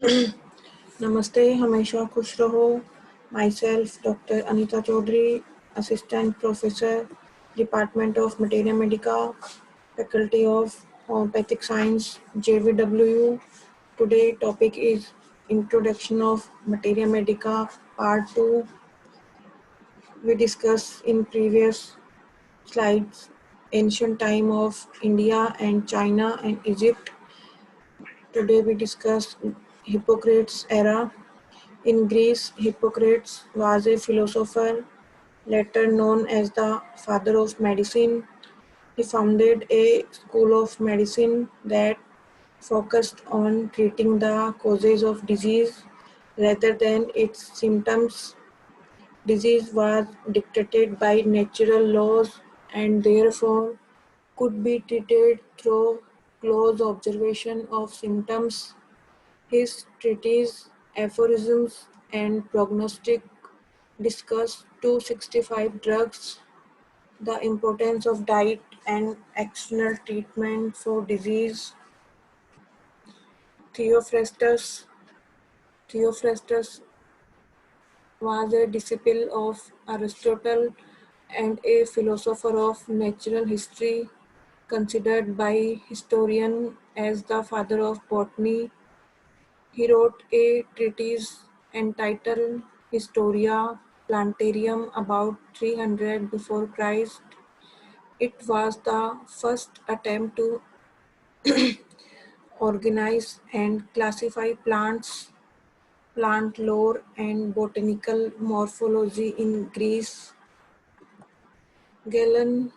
नमस्ते, हमेशा खुश रहो। Myself, Dr. Anita Chaudhary, Assistant Professor, Department of Materia Medica, Faculty of Homeopathic Science, JVW. Today topic is Introduction of Materia Medica, Part 2. We discussed in previous slides ancient time of India and China and Egypt. Today we discuss Hippocrates era. In Greece, Hippocrates was a philosopher, later known as the father of medicine. He founded a school of medicine that focused on treating the causes of disease rather than its symptoms. Disease was dictated by natural laws and therefore could be treated through close observation of symptoms. His treatise, Aphorisms and Prognostic discuss 265 drugs, the importance of diet and external treatment for disease. Theophrastus Theophrastus was a disciple of Aristotle and a philosopher of natural history, considered by historians as the father of botany. He wrote a treatise entitled Historia Plantarium about 300 before Christ. It was the first attempt to organize and classify plants, plant lore, and botanical morphology in Greece. Galen,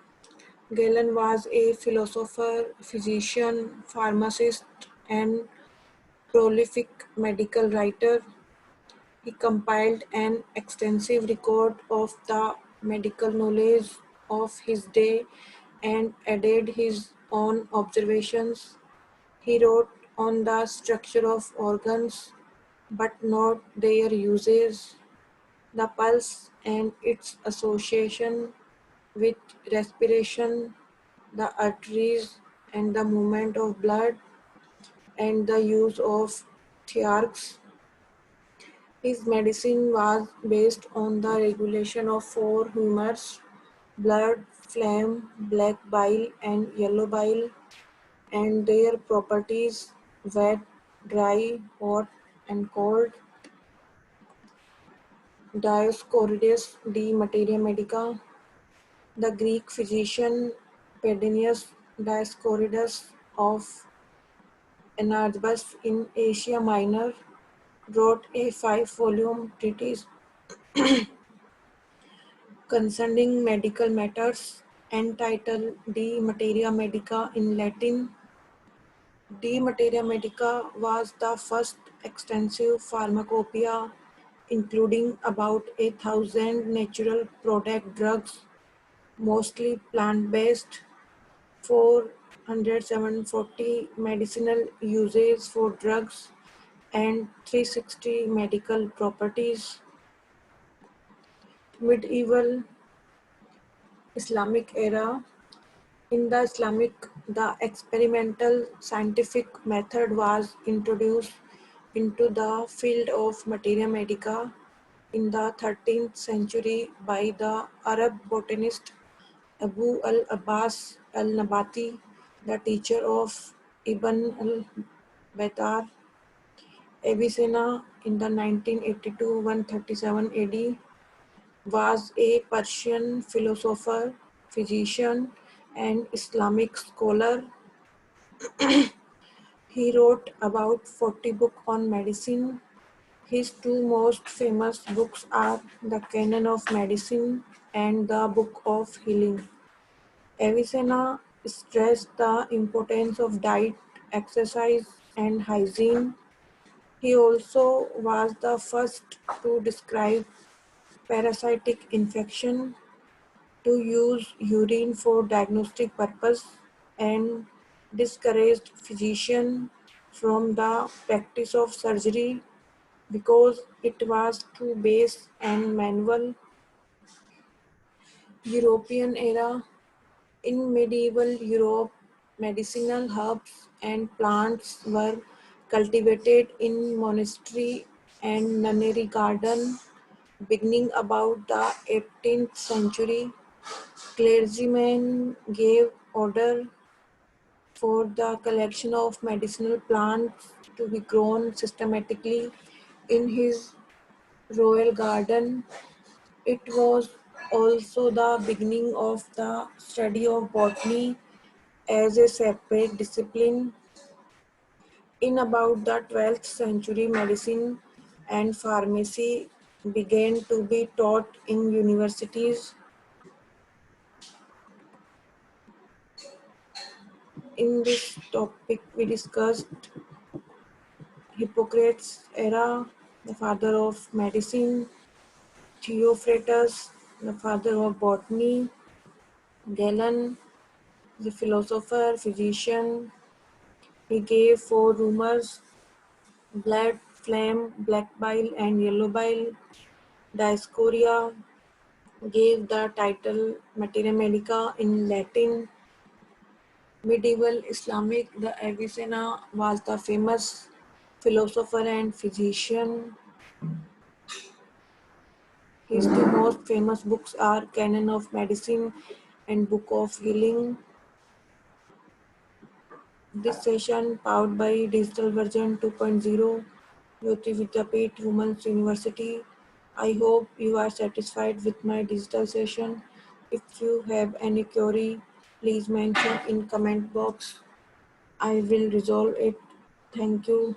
Galen was a philosopher, physician, pharmacist, and prolific medical writer. He compiled an extensive record of the medical knowledge of his day and added his own observations. He wrote on the structure of organs, but not their uses, the pulse and its association with respiration, the arteries and the movement of blood, and the use of thiarks. His medicine was based on the regulation of four humors: blood, phlegm, black bile, and yellow bile, and their properties: wet, dry, hot, and cold. Dioscorides de Materia Medica. The Greek physician Pedanius Dioscorides of Anagabus in Asia Minor wrote a 5-volume treatise concerning medical matters entitled De Materia Medica in Latin. De Materia Medica was the first extensive pharmacopoeia including about 1,000 natural product drugs, mostly plant-based, 440 medicinal uses for drugs, and 360 medical properties. Medieval Islamic era. In the the experimental scientific method was introduced into the field of materia medica in the 13th century by the Arab botanist Abu al-Abbas al-Nabati, the teacher of Ibn al-Battar. Avicenna in the 1982-137 AD was a Persian philosopher, physician, and Islamic scholar. He wrote about 40 books on medicine. His two most famous books are The Canon of Medicine and The Book of Healing. Avicenna stressed the importance of diet, exercise, and hygiene. He also was the first to describe parasitic infection, to use urine for diagnostic purpose, and discouraged physicians from the practice of surgery because it was too base and manual. European era. In medieval Europe, medicinal herbs and plants were cultivated in monastery and nunnery garden. Beginning about the 18th century, clergymen gave order for the collection of medicinal plants to be grown systematically in his royal garden. It was also the beginning of the study of botany as a separate discipline. In about the 12th century, medicine and pharmacy began to be taught in universities. In this topic, we discussed Hippocrates' era, the father of medicine, Theophrastus, the father of botany, Galen, the philosopher, physician. He gave four rumors: blood, phlegm, black bile, and yellow bile. Dioscorea gave the title Materia Medica in Latin. Medieval Islamic, the Avicenna was the famous philosopher and physician. His two most famous books are Canon of Medicine and Book of Healing. This session powered by Digital Version 2.0, Jyoti Vidyapeeth Women's University. I hope you are satisfied with my digital session. If you have any query, please mention in comment box. I will resolve it. Thank you.